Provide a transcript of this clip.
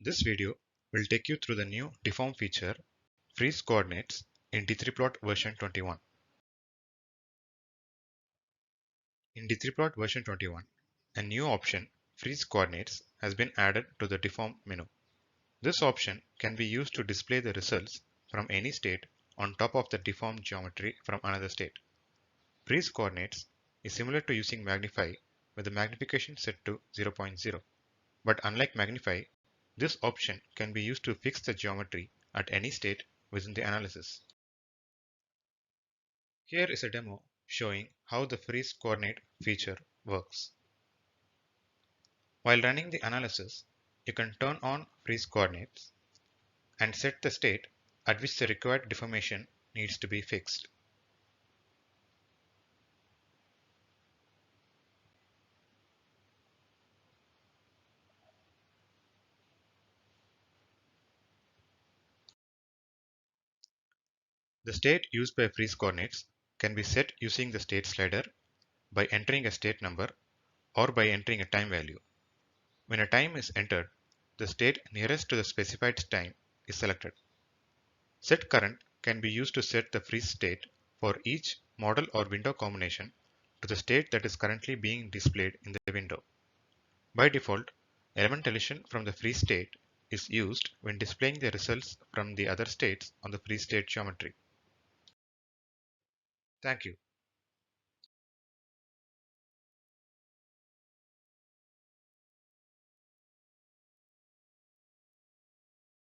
This video will take you through the new deform feature, freeze coordinates in D3plot version 21. In D3plot version 21, a new option, freeze coordinates, has been added to the deform menu. This option can be used to display the results from any state on top of the deformed geometry from another state. Freeze coordinates is similar to using magnify with the magnification set to 0.0. But unlike magnify, this option can be used to fix the geometry at any state within the analysis. Here is a demo showing how the freeze coordinate feature works. While running the analysis, you can turn on freeze coordinates and set the state at which the required deformation needs to be fixed. The state used by freeze coordinates can be set using the state slider by entering a state number or by entering a time value. When a time is entered, the state nearest to the specified time is selected. Set current can be used to set the freeze state for each model or window combination to the state that is currently being displayed in the window. By default, element deletion from the freeze state is used when displaying the results from the other states on the freeze state geometry. Thank you.